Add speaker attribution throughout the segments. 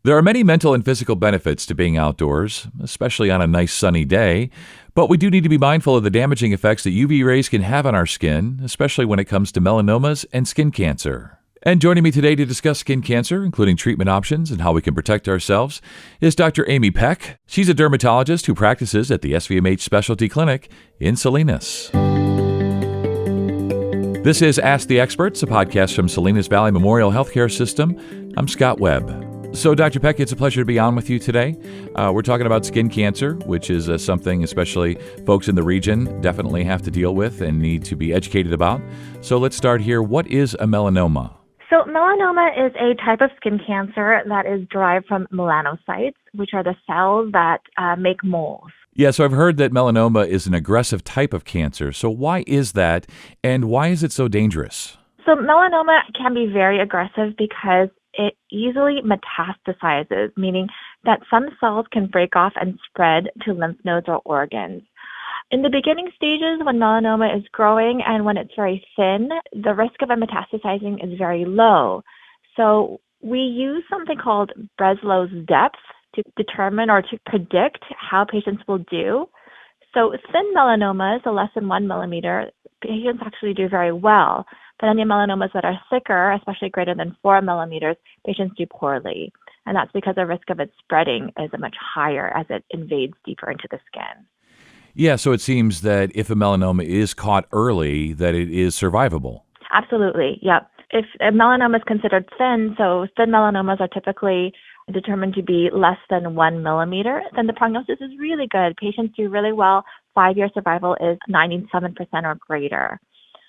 Speaker 1: There are many mental and physical benefits to being outdoors, especially on a nice sunny day, but we do need to be mindful of the damaging effects that UV rays can have on our skin, especially when it comes to melanomas and skin cancer. And joining me today to discuss skin cancer, including treatment options and how we can protect ourselves, is Dr. Amy Peck. She's a dermatologist who practices at the SVMH Specialty Clinic in Salinas. This is Ask the Experts, a podcast from Salinas Valley Memorial Healthcare System. I'm Scott Webb. So, Dr. Peck, it's a pleasure to be on with you today. We're talking about skin cancer, which is something especially folks in the region definitely have to deal with and need to be educated about. So let's start here. What is a melanoma?
Speaker 2: So melanoma is a type of skin cancer that is derived from melanocytes, which are the cells that make moles.
Speaker 1: Yeah, so I've heard that melanoma is an aggressive type of cancer. So why is that, and why is it so dangerous?
Speaker 2: So melanoma can be very aggressive because it easily metastasizes, meaning that some cells can break off and spread to lymph nodes or organs. In the beginning stages, when melanoma is growing and when it's very thin, the risk of it metastasizing is very low. So we use something called Breslow's depth to determine or to predict how patients will do. So thin melanomas, so less than 1 millimeter, patients actually do very well. But any melanomas that are thicker, especially greater than 4 millimeters, patients do poorly. And that's because the risk of it spreading is much higher as it invades deeper into the skin.
Speaker 1: Yeah, so it seems that if a melanoma is caught early, that it is survivable.
Speaker 2: Absolutely, yep. If a melanoma is considered thin, so thin melanomas are typically determined to be less than 1 millimeter, then the prognosis is really good. Patients do really well. 5-year survival is 97% or greater.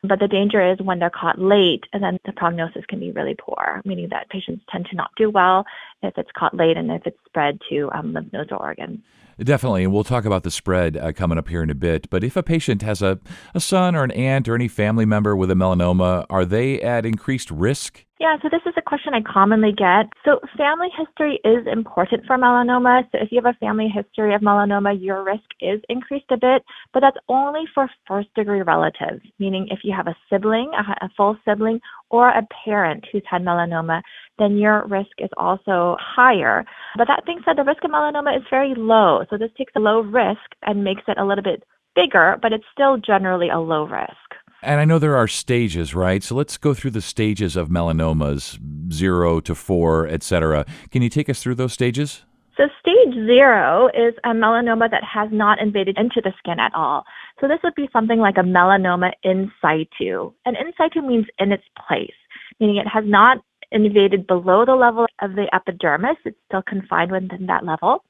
Speaker 2: But the danger is when they're caught late, and then the prognosis can be really poor, meaning that patients tend to not do well if it's caught late and if it's spread to lymph nodes or organs.
Speaker 1: Definitely, and we'll talk about the spread coming up here in a bit. But if a patient has a son or an aunt or any family member with a melanoma, are they at increased risk?
Speaker 2: Yeah, so this is a question I commonly get. So family history is important for melanoma. So if you have a family history of melanoma, your risk is increased a bit, but that's only for first-degree relatives, meaning if you have a sibling, a full sibling, or a parent who's had melanoma, then your risk is also higher. But that being said, the risk of melanoma is very low. So this takes a low risk and makes it a little bit bigger, but it's still generally a low risk.
Speaker 1: And I know there are stages, right? So let's go through the stages of melanomas, 0 to 4, et cetera. Can you take us through those stages?
Speaker 2: So stage 0 is a melanoma that has not invaded into the skin at all. So this would be something like a melanoma in situ. And in situ means in its place, meaning it has not invaded below the level of the epidermis. It's still confined within that level.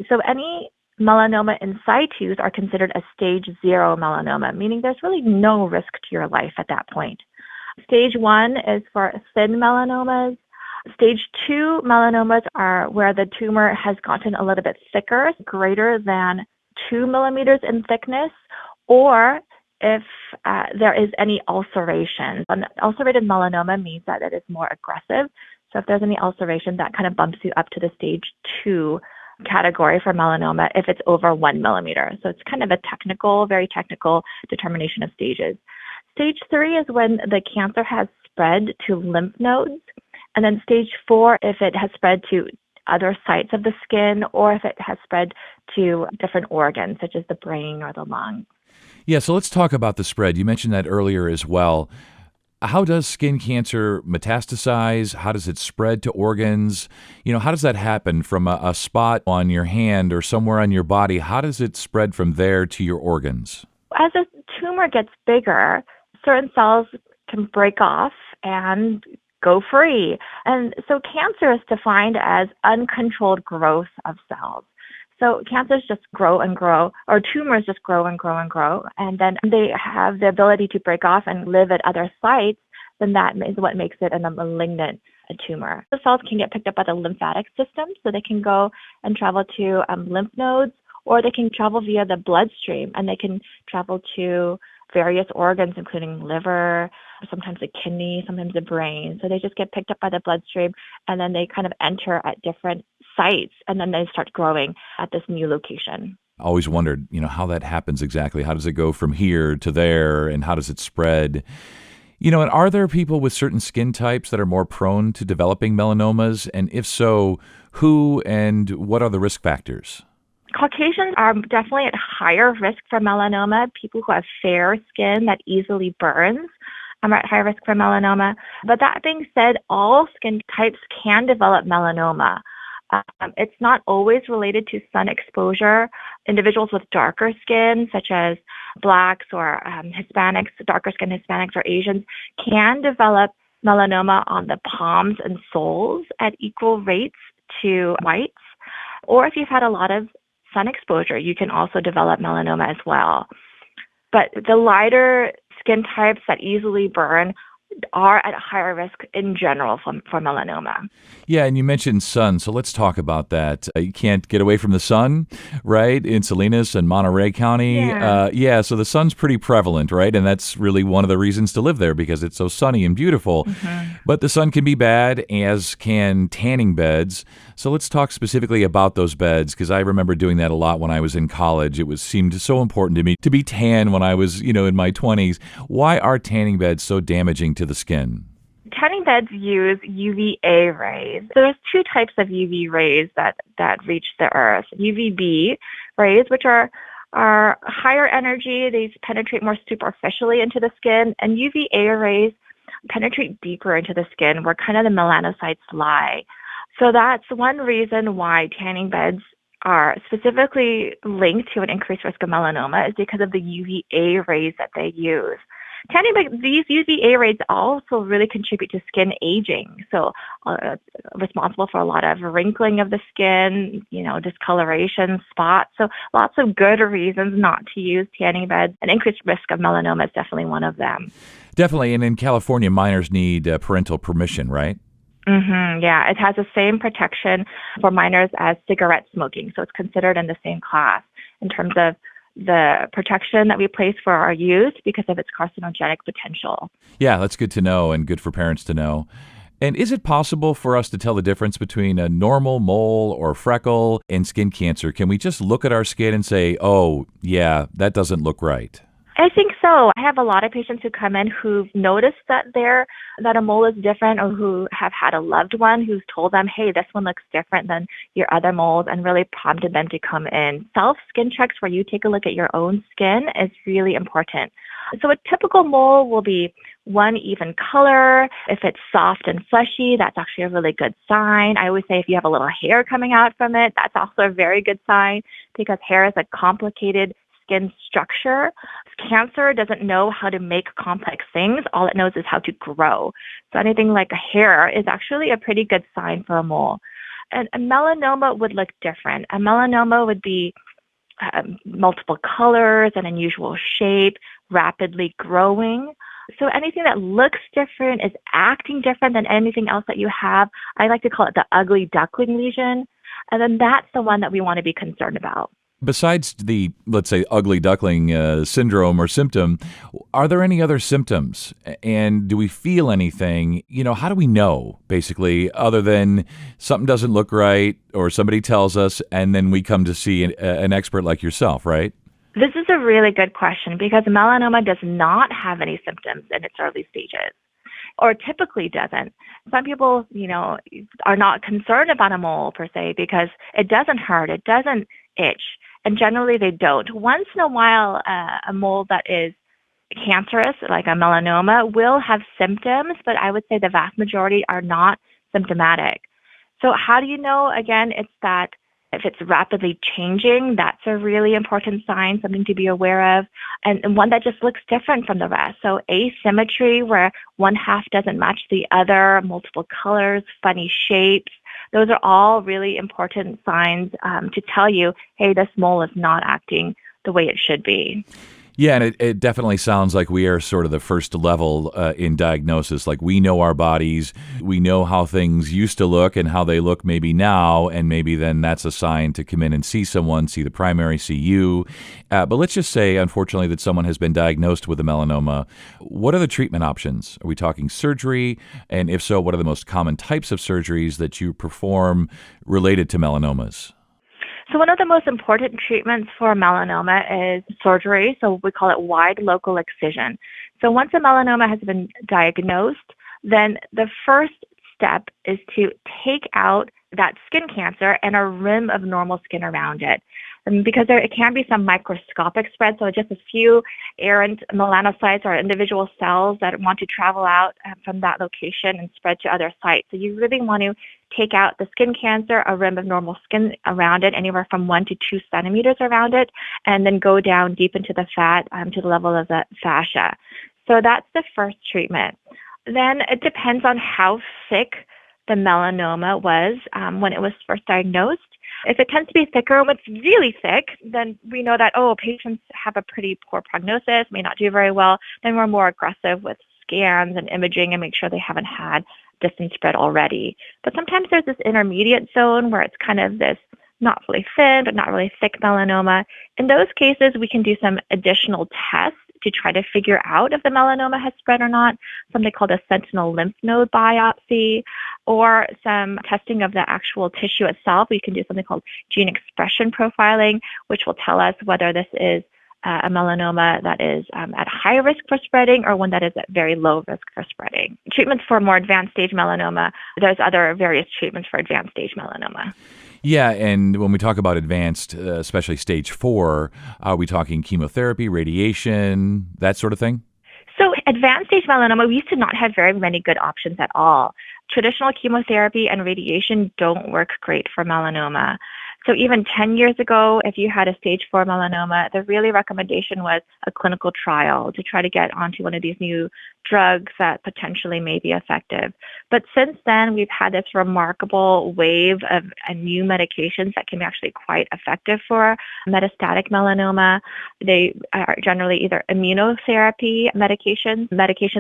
Speaker 2: So any melanoma in situ are considered a stage 0 melanoma, meaning there's really no risk to your life at that point. Stage 1 is for thin melanomas. Stage 2 melanomas are where the tumor has gotten a little bit thicker, greater than 2 millimeters in thickness, or if there is any ulceration. An ulcerated melanoma means that it is more aggressive. So if there's any ulceration, that kind of bumps you up to the stage 2 category for melanoma if it's over 1 millimeter. So it's kind of a very technical determination of stages. Stage 3 is when the cancer has spread to lymph nodes. And then stage 4, if it has spread to other sites of the skin or if it has spread to different organs, such as the brain or the lung.
Speaker 1: Yeah, so let's talk about the spread. You mentioned that earlier as well. How does skin cancer metastasize? How does it spread to organs? How does that happen from a spot on your hand or somewhere on your body? How does it spread from there to your organs?
Speaker 2: As a tumor gets bigger, certain cells can break off and go free. And so cancer is defined as uncontrolled growth of cells. So cancers just grow and grow, or tumors just grow and grow and grow, and then they have the ability to break off and live at other sites, then that is what makes it a malignant tumor. The cells can get picked up by the lymphatic system, so they can go and travel to lymph nodes, or they can travel via the bloodstream, and they can travel to various organs, including liver, sometimes the kidney, sometimes the brain. So they just get picked up by the bloodstream, and then they kind of enter at different sites, and then they start growing at this new location.
Speaker 1: Always wondered, how that happens exactly. How does it go from here to there, and how does it spread? And are there people with certain skin types that are more prone to developing melanomas? And if so, who and what are the risk factors?
Speaker 2: Caucasians are definitely at higher risk for melanoma. People who have fair skin that easily burns are at higher risk for melanoma. But that being said, all skin types can develop melanoma. It's not always related to sun exposure. Individuals with darker skin, such as blacks or Hispanics, darker skin Hispanics or Asians, can develop melanoma on the palms and soles at equal rates to whites. Or if you've had a lot of sun exposure, you can also develop melanoma as well. But the lighter skin types that easily burn are at higher risk in general for melanoma.
Speaker 1: Yeah, and you mentioned sun, so let's talk about that. You can't get away from the sun, right, in Salinas and Monterey County.
Speaker 2: Yeah.
Speaker 1: So the sun's pretty prevalent, right? And that's really one of the reasons to live there because it's so sunny and beautiful.
Speaker 2: Mm-hmm.
Speaker 1: But the sun can be bad, as can tanning beds. So let's talk specifically about those beds because I remember doing that a lot when I was in college. Seemed so important to me to be tan when I was, in my 20s. Why are tanning beds so damaging to the skin?
Speaker 2: Tanning beds use UVA rays. So there's two types of UV rays that reach the earth. UVB rays, which are higher energy. These penetrate more superficially into the skin. And UVA rays penetrate deeper into the skin where kind of the melanocytes lie. So that's one reason why tanning beds are specifically linked to an increased risk of melanoma is because of the UVA rays that they use. These UVA rays also really contribute to skin aging, so responsible for a lot of wrinkling of the skin, discoloration, spots. So lots of good reasons not to use tanning beds. An increased risk of melanoma is definitely one of them.
Speaker 1: Definitely, and in California, minors need parental permission, right?
Speaker 2: Mm-hmm, yeah, it has the same protection for minors as cigarette smoking, so it's considered in the same class in terms of the protection that we place for our youth because of its carcinogenic potential.
Speaker 1: Yeah, that's good to know and good for parents to know. And is it possible for us to tell the difference between a normal mole or freckle and skin cancer? Can we just look at our skin and say, oh, yeah, that doesn't look right?
Speaker 2: I think so. I have a lot of patients who come in who've noticed that a mole is different or who have had a loved one who's told them, hey, this one looks different than your other moles and really prompted them to come in. Self-skin checks where you take a look at your own skin is really important. So a typical mole will be one even color. If it's soft and fleshy, that's actually a really good sign. I always say if you have a little hair coming out from it, that's also a very good sign because hair is a complicated skin structure. Cancer doesn't know how to make complex things. All it knows is how to grow. So anything like a hair is actually a pretty good sign for a mole. And a melanoma would look different. A melanoma would be multiple colors, an unusual shape, rapidly growing. So anything that looks different, is acting different than anything else that you have, I like to call it the ugly duckling lesion. And then that's the one that we want to be concerned about.
Speaker 1: Besides the, let's say, ugly duckling syndrome or symptom, are there any other symptoms? And do we feel anything? How do we know, basically, other than something doesn't look right or somebody tells us and then we come to see an expert like yourself, right?
Speaker 2: This is a really good question because melanoma does not have any symptoms in its early stages, or typically doesn't. Some people, are not concerned about a mole per se because it doesn't hurt, it doesn't itch. And generally they don't. Once in a while, a mole that is cancerous, like a melanoma, will have symptoms, but I would say the vast majority are not symptomatic. So how do you know? Again, it's that if it's rapidly changing, that's a really important sign, something to be aware of, and one that just looks different from the rest. So asymmetry, where one half doesn't match the other, multiple colors, funny shapes, those are all really important signs to tell you, hey, this mole is not acting the way it should be.
Speaker 1: Yeah, and it definitely sounds like we are sort of the first level in diagnosis. Like we know our bodies, we know how things used to look and how they look maybe now, and maybe then that's a sign to come in and see someone, see the primary, see you. But let's just say, unfortunately, that someone has been diagnosed with a melanoma. What are the treatment options? Are we talking surgery? And if so, what are the most common types of surgeries that you perform related to melanomas?
Speaker 2: So one of the most important treatments for melanoma is surgery. So we call it wide local excision. So once a melanoma has been diagnosed, then the first step is to take out that skin cancer and a rim of normal skin around it. And because it can be some microscopic spread, so just a few errant melanocytes or individual cells that want to travel out from that location and spread to other sites. So you really want to take out the skin cancer, a rim of normal skin around it, anywhere from 1 to 2 centimeters around it, and then go down deep into the fat to the level of the fascia. So that's the first treatment. Then it depends on how thick the melanoma was when it was first diagnosed. If it tends to be thicker, when it's really thick, then we know that, patients have a pretty poor prognosis, may not do very well. Then we're more aggressive with scans and imaging and make sure they haven't had distant spread already. But sometimes there's this intermediate zone where it's kind of this not really thin, but not really thick melanoma. In those cases, we can do some additional tests to try to figure out if the melanoma has spread or not, something called a sentinel lymph node biopsy, or some testing of the actual tissue itself. We can do something called gene expression profiling, which will tell us whether this is a melanoma that is at high risk for spreading or one that is at very low risk for spreading. Treatments for more advanced stage melanoma, there's other various treatments for advanced stage melanoma.
Speaker 1: Yeah, and when we talk about advanced, especially stage 4, are we talking chemotherapy, radiation, that sort of thing?
Speaker 2: So advanced stage melanoma, we used to not have very many good options at all. Traditional chemotherapy and radiation don't work great for melanoma. So even 10 years ago, if you had a stage 4 melanoma, the really recommendation was a clinical trial to try to get onto one of these new drugs that potentially may be effective. But since then, we've had this remarkable wave of new medications that can be actually quite effective for metastatic melanoma. They are generally either immunotherapy medications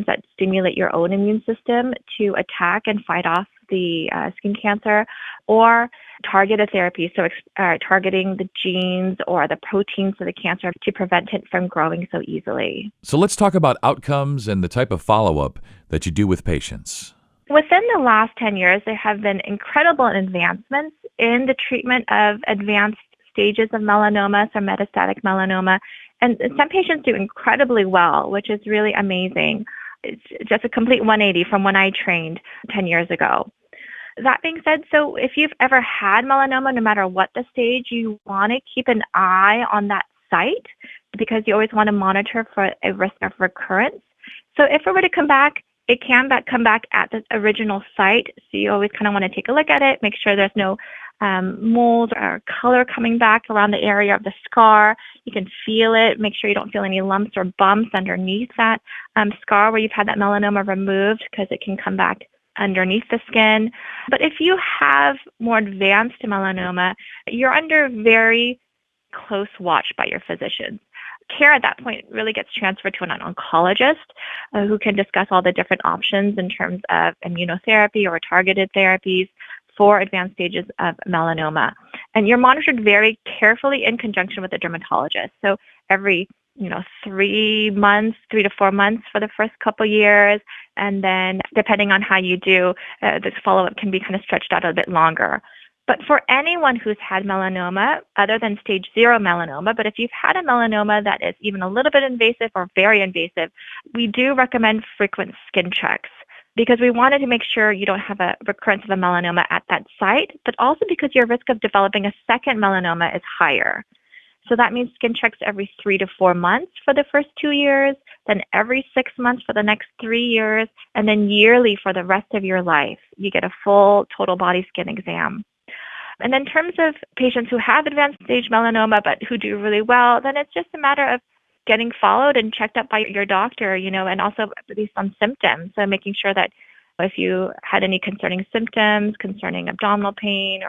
Speaker 2: that stimulate your own immune system to attack and fight off the skin cancer, or targeted therapy, so targeting the genes or the proteins of the cancer to prevent it from growing so easily.
Speaker 1: So let's talk about outcomes and the type of follow-up that you do with patients.
Speaker 2: Within the last 10 years, there have been incredible advancements in the treatment of advanced stages of melanoma, so metastatic melanoma, and some patients do incredibly well, which is really amazing. It's just a complete 180 from when I trained 10 years ago. That being said, so if you've ever had melanoma, no matter what the stage, you want to keep an eye on that site because you always want to monitor for a risk of recurrence. So if it were to come back, it can come back at the original site. So you always kind of want to take a look at it, make sure there's no mold or color coming back around the area of the scar. You can feel it. Make sure you don't feel any lumps or bumps underneath that scar where you've had that melanoma removed because it can come back underneath the skin. But if you have more advanced melanoma, you're under very close watch by your physicians. Care at that point really gets transferred to an oncologist who can discuss all the different options in terms of immunotherapy or targeted therapies for advanced stages of melanoma. And you're monitored very carefully in conjunction with a dermatologist. So every 3 to 4 months for the first couple years. And then depending on how you do, this follow-up can be kind of stretched out a bit longer. But for anyone who's had melanoma, other than stage 0 melanoma, but if you've had a melanoma that is even a little bit invasive or very invasive, we do recommend frequent skin checks because we wanted to make sure you don't have a recurrence of a melanoma at that site, but also because your risk of developing a second melanoma is higher. So that means skin checks every 3 to 4 months for the first 2 years, then every 6 months for the next 3 years, and then yearly for the rest of your life. You get a full total body skin exam. And in terms of patients who have advanced stage melanoma but who do really well, then it's just a matter of getting followed and checked up by your doctor, and also based on symptoms. So making sure that if you had any concerning symptoms, concerning abdominal pain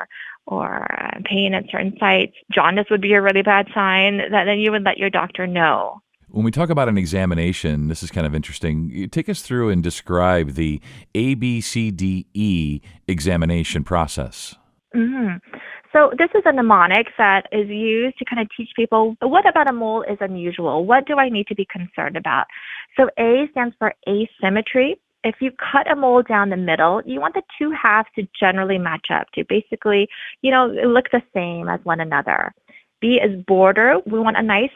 Speaker 2: or pain at certain sites, jaundice would be a really bad sign, that then you would let your doctor know.
Speaker 1: When we talk about an examination, this is kind of interesting. You take us through and describe the ABCDE examination process.
Speaker 2: Mm-hmm. So this is a mnemonic that is used to kind of teach people what about a mole is unusual? What do I need to be concerned about? So A stands for asymmetry. If you cut a mole down the middle, you want the two halves to generally match up to basically, look the same as one another. B is border. We want a nice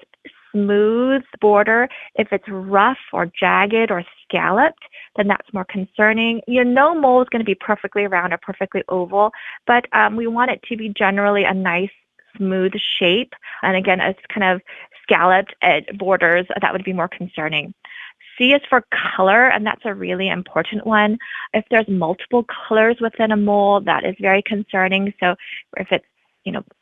Speaker 2: smooth border. If it's rough or jagged or scalloped, then that's more concerning. No mole is going to be perfectly round or perfectly oval, but we want it to be generally a nice, smooth shape. And again, it's kind of scalloped borders that would be more concerning. C is for color, and that's a really important one. If there's multiple colors within a mole, that is very concerning. So if it's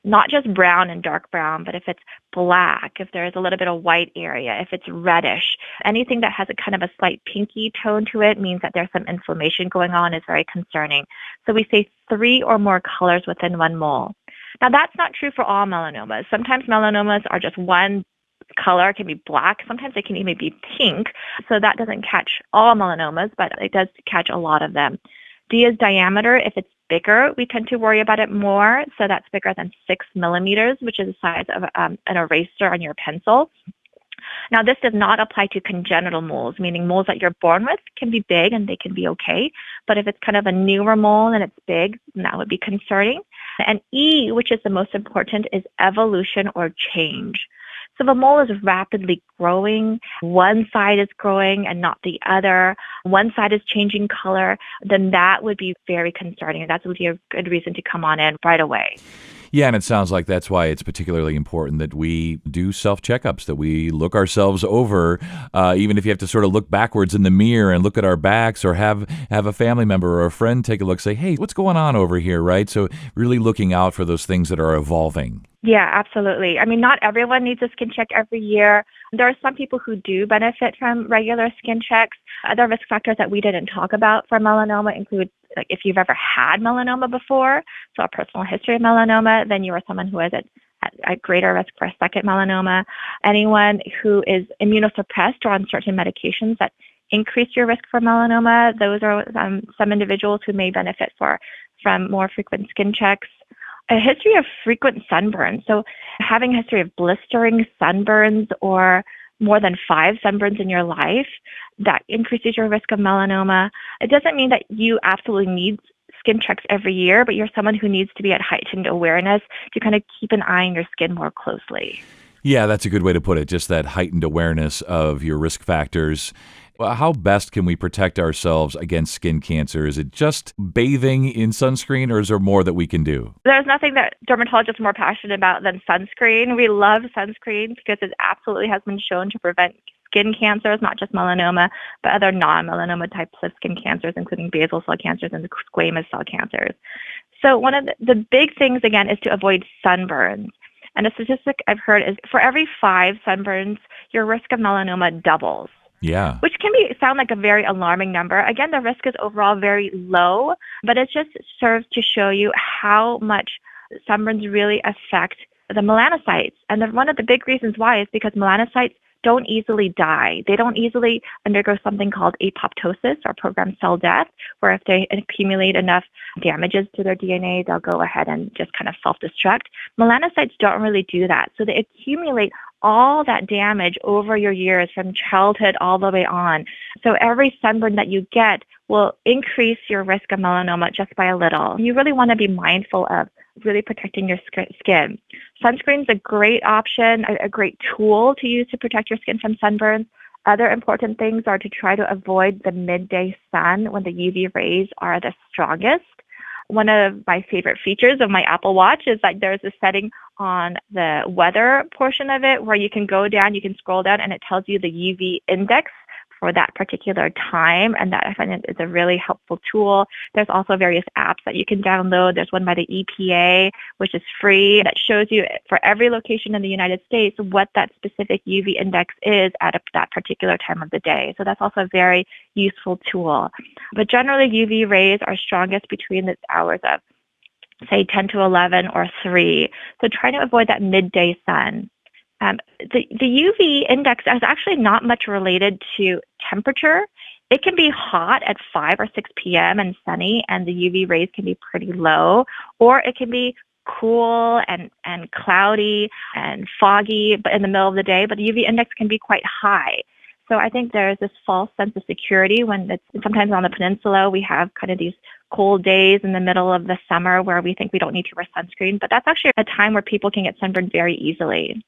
Speaker 2: not just brown and dark brown, but if it's black, if there's a little bit of white area, if it's reddish, anything that has a kind of a slight pinky tone to it means that there's some inflammation going on, is very concerning. So we say 3 or more colors within one mole. Now, that's not true for all melanomas. Sometimes melanomas are just one color. It can be black. Sometimes it can even be pink. So that doesn't catch all melanomas, but it does catch a lot of them. D is diameter. If it's bigger, we tend to worry about it more. So that's bigger than 6 millimeters, which is the size of an eraser on your pencil. Now, this does not apply to congenital moles, meaning moles that you're born with can be big and they can be okay. But if it's kind of a newer mole and it's big, then that would be concerning. And E, which is the most important, is evolution or change. So if a mole is rapidly growing, one side is growing and not the other, one side is changing color, then that would be very concerning. That would be a good reason to come on in right away.
Speaker 1: Yeah, and it sounds like that's why it's particularly important that we do self-checkups, that we look ourselves over, even if you have to sort of look backwards in the mirror and look at our backs, or have a family member or a friend take a look, say, hey, what's going on over here, right? So really looking out for those things that are evolving.
Speaker 2: Yeah, absolutely. I mean, not everyone needs a skin check every year. There are some people who do benefit from regular skin checks. Other risk factors that we didn't talk about for melanoma include, like, if you've ever had melanoma before, so a personal history of melanoma, then you are someone who is at greater risk for a second melanoma. Anyone who is immunosuppressed or on certain medications that increase your risk for melanoma, those are some individuals who may benefit from more frequent skin checks. A history of frequent sunburns. So having a history of blistering sunburns or more than 5 sunburns in your life, that increases your risk of melanoma. It doesn't mean that you absolutely need skin checks every year, but you're someone who needs to be at heightened awareness to kind of keep an eye on your skin more closely.
Speaker 1: Yeah, that's a good way to put it, just that heightened awareness of your risk factors. How best can we protect ourselves against skin cancer? Is it just bathing in sunscreen, or is there more that we can do?
Speaker 2: There's nothing that dermatologists are more passionate about than sunscreen. We love sunscreen because it absolutely has been shown to prevent skin cancers, not just melanoma, but other non-melanoma types of skin cancers, including basal cell cancers and squamous cell cancers. So one of the big things, again, is to avoid sunburns. And a statistic I've heard is for every 5 sunburns, your risk of melanoma doubles.
Speaker 1: Yeah.
Speaker 2: Which can sound like a very alarming number. Again, the risk is overall very low, but it just serves to show you how much sunburns really affect the melanocytes. And one of the big reasons why is because melanocytes don't easily die. They don't easily undergo something called apoptosis or programmed cell death, where if they accumulate enough damages to their DNA, they'll go ahead and just kind of self-destruct. Melanocytes don't really do that. So they accumulate all that damage over your years from childhood all the way on. So every sunburn that you get will increase your risk of melanoma just by a little. You really want to be mindful of really protecting your skin. Sunscreen is a great option, a great tool to use to protect your skin from sunburns. Other important things are to try to avoid the midday sun when the UV rays are the strongest. One of my favorite features of my Apple Watch is that there's a setting on the weather portion of it where you can go down, you can scroll down, and it tells you the UV index for that particular time, and that I find is a really helpful tool. There's also various apps that you can download. There's one by the EPA, which is free, that shows you for every location in the United States what that specific UV index is at that particular time of the day. So that's also a very useful tool. But generally, UV rays are strongest between the hours of, say, 10 to 11 or 3. So try to avoid that midday sun. The UV index is actually not much related to temperature. It can be hot at 5 or 6 p.m. and sunny, and the UV rays can be pretty low, or it can be cool and cloudy and foggy but in the middle of the day, but the UV index can be quite high. So I think there's this false sense of security when it's sometimes on the peninsula, we have kind of these cold days in the middle of the summer where we think we don't need to wear sunscreen, but that's actually a time where people can get sunburned very easily.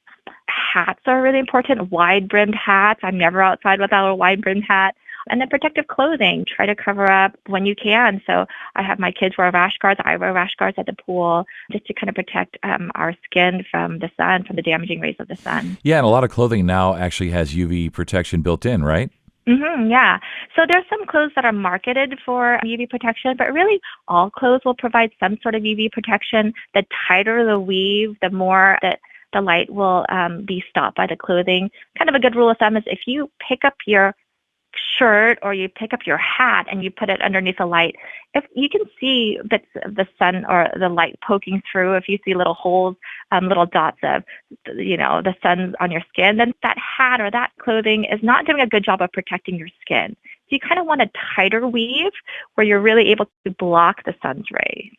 Speaker 2: Hats are really important, wide-brimmed hats. I'm never outside without a wide-brimmed hat. And then protective clothing, try to cover up when you can. So I have my kids wear rash guards. I wear rash guards at the pool just to kind of protect our skin from the sun, from the damaging rays of the sun.
Speaker 1: Yeah, and a lot of clothing now actually has UV protection built in, right?
Speaker 2: Yeah. So there's some clothes that are marketed for UV protection, but really all clothes will provide some sort of UV protection. The tighter the weave, the more that the light will be stopped by the clothing. Kind of a good rule of thumb is if you pick up your shirt or you pick up your hat and you put it underneath the light, if you can see bits of the sun or the light poking through, if you see little holes, little dots of, the sun on your skin, then that hat or that clothing is not doing a good job of protecting your skin. So you kind of want a tighter weave where you're really able to block the sun's rays.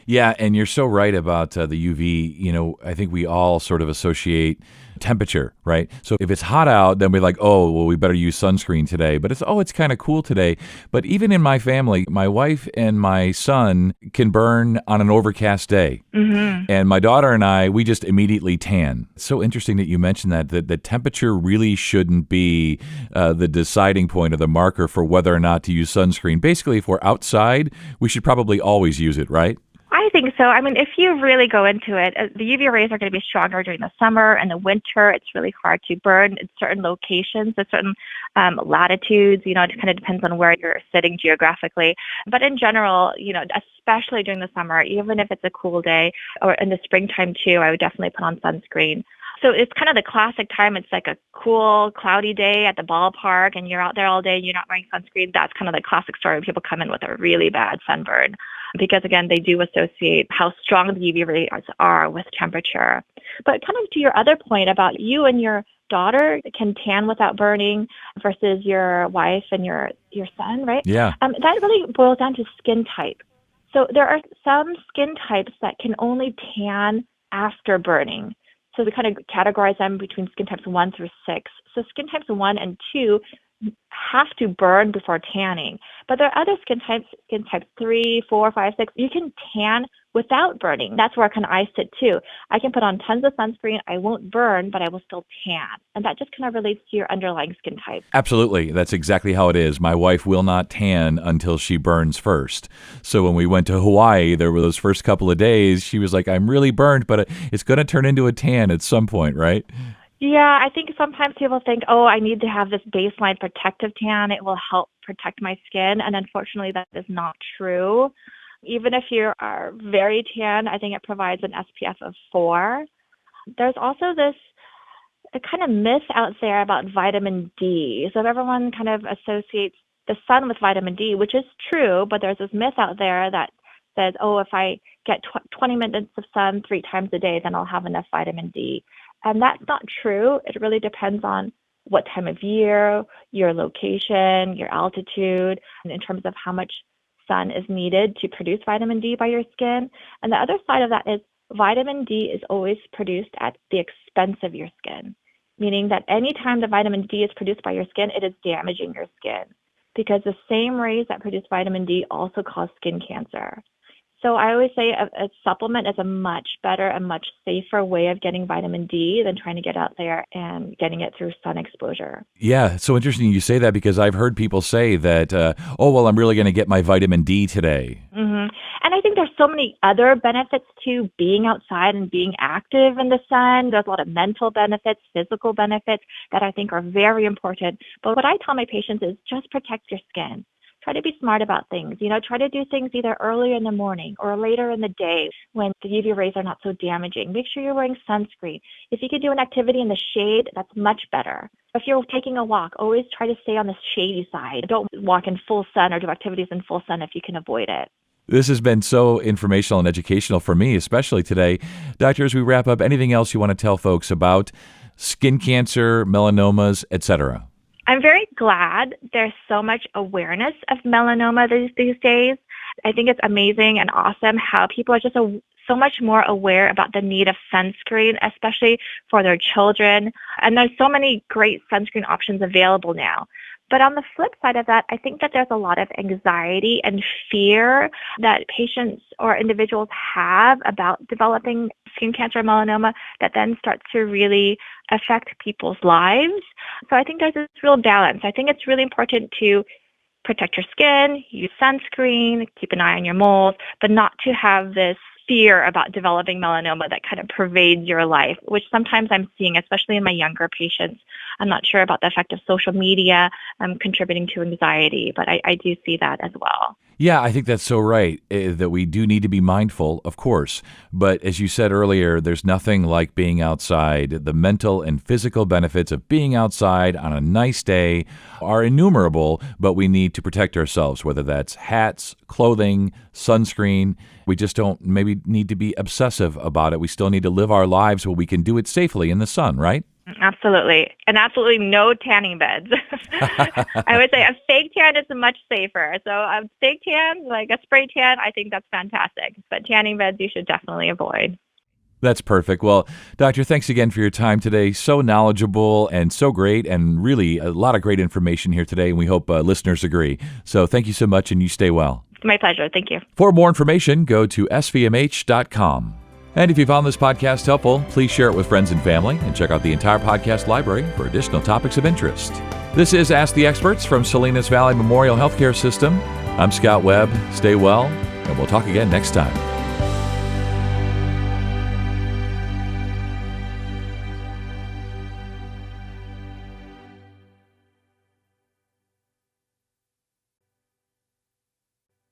Speaker 1: Yeah, and you're so right about the UV. I think we all sort of associate temperature, right? So if it's hot out, then we're like, oh, well, we better use sunscreen today. But it's kind of cool today. But even in my family, my wife and my son can burn on an overcast day. Mm-hmm. And my daughter and I, we just immediately tan. It's so interesting that you mentioned that the temperature really shouldn't be the deciding point or the marker for whether or not to use sunscreen. Basically, if we're outside, we should probably always use it, right?
Speaker 2: I think so. I mean, if you really go into it, the UV rays are going to be stronger during the summer and the winter. It's really hard to burn in certain locations, at certain latitudes. It kind of depends on where you're sitting geographically. But in general, especially during the summer, even if it's a cool day or in the springtime too, I would definitely put on sunscreen. So it's kind of the classic time. It's like a cool, cloudy day at the ballpark and you're out there all day and you're not wearing sunscreen. That's kind of the classic story when people come in with a really bad sunburn. Because, again, they do associate how strong the UV rays are with temperature. But kind of to your other point about you and your daughter can tan without burning versus your wife and your son, right?
Speaker 1: Yeah.
Speaker 2: That really boils down to skin type. So there are some skin types that can only tan after burning. So we kind of categorize them between skin types 1 through 6. So skin types 1 and 2 have to burn before tanning. But there are other skin types 3, 4, 5, 6. You can tan without burning. That's where I sit too. I can put on tons of sunscreen. I won't burn, but I will still tan. And that just kind of relates to your underlying skin type. Absolutely.
Speaker 1: That's exactly how it is. My wife will not tan until she burns first. So when we went to Hawaii, there were those first couple of days, she was like, I'm really burned, but it's going to turn into a tan at some point, right?
Speaker 2: Yeah, I think sometimes people think, oh, I need to have this baseline protective tan. It will help protect my skin. And unfortunately, that is not true. Even if you are very tan, I think it provides an SPF of 4. There's also this kind of myth out there about vitamin D. So everyone kind of associates the sun with vitamin D, which is true, but there's this myth out there that says, oh, if I get 20 minutes of sun 3 times a day, then I'll have enough vitamin D. And that's not true. It really depends on what time of year, your location, your altitude, and in terms of how much sun is needed to produce vitamin D by your skin. And the other side of that is vitamin D is always produced at the expense of your skin, meaning that anytime the vitamin D is produced by your skin, it is damaging your skin because the same rays that produce vitamin D also cause skin cancer. So I always say a supplement is a much better and much safer way of getting vitamin D than trying to get out there and getting it through sun exposure.
Speaker 1: Yeah, it's so interesting you say that because I've heard people say that, I'm really going to get my vitamin D today.
Speaker 2: Mm-hmm. And I think there's so many other benefits to being outside and being active in the sun. There's a lot of mental benefits, physical benefits that I think are very important. But what I tell my patients is just protect your skin. Try to be smart about things. Try to do things either earlier in the morning or later in the day when the UV rays are not so damaging. Make sure you're wearing sunscreen. If you can do an activity in the shade, that's much better. If you're taking a walk, always try to stay on the shady side. Don't walk in full sun or do activities in full sun if you can avoid it.
Speaker 1: This has been so informational and educational for me, especially today. Doctor, as we wrap up, anything else you want to tell folks about skin cancer, melanomas, etc.?
Speaker 2: I'm very glad there's so much awareness of melanoma these days. I think it's amazing and awesome how people are just so much more aware about the need of sunscreen, especially for their children. And there's so many great sunscreen options available now. But on the flip side of that, I think that there's a lot of anxiety and fear that patients or individuals have about developing skin cancer or melanoma that then starts to really affect people's lives. So I think there's this real balance. I think it's really important to protect your skin, use sunscreen, keep an eye on your moles, but not to have this fear about developing melanoma that kind of pervades your life, which sometimes I'm seeing, especially in my younger patients. I'm not sure about the effect of social media contributing to anxiety, but I do see that as well.
Speaker 1: Yeah, I think that's so right, that we do need to be mindful, of course. But as you said earlier, there's nothing like being outside. The mental and physical benefits of being outside on a nice day are innumerable, but we need to protect ourselves, whether that's hats, clothing, sunscreen. We just don't maybe need to be obsessive about it. We still need to live our lives where we can do it safely in the sun, right?
Speaker 2: Absolutely. And absolutely no tanning beds. I would say a fake tan is much safer. So a fake tan, like a spray tan, I think that's fantastic. But tanning beds you should definitely avoid.
Speaker 1: That's perfect. Well, Doctor, thanks again for your time today. So knowledgeable and so great, and really a lot of great information here today, and we hope listeners agree. So thank you so much, and you stay well.
Speaker 2: My pleasure. Thank you.
Speaker 1: For more information, go to svmh.com. And if you found this podcast helpful, please share it with friends and family, and check out the entire podcast library for additional topics of interest. This is Ask the Experts from Salinas Valley Memorial Healthcare System. I'm Scott Webb. Stay well, and we'll talk again next time.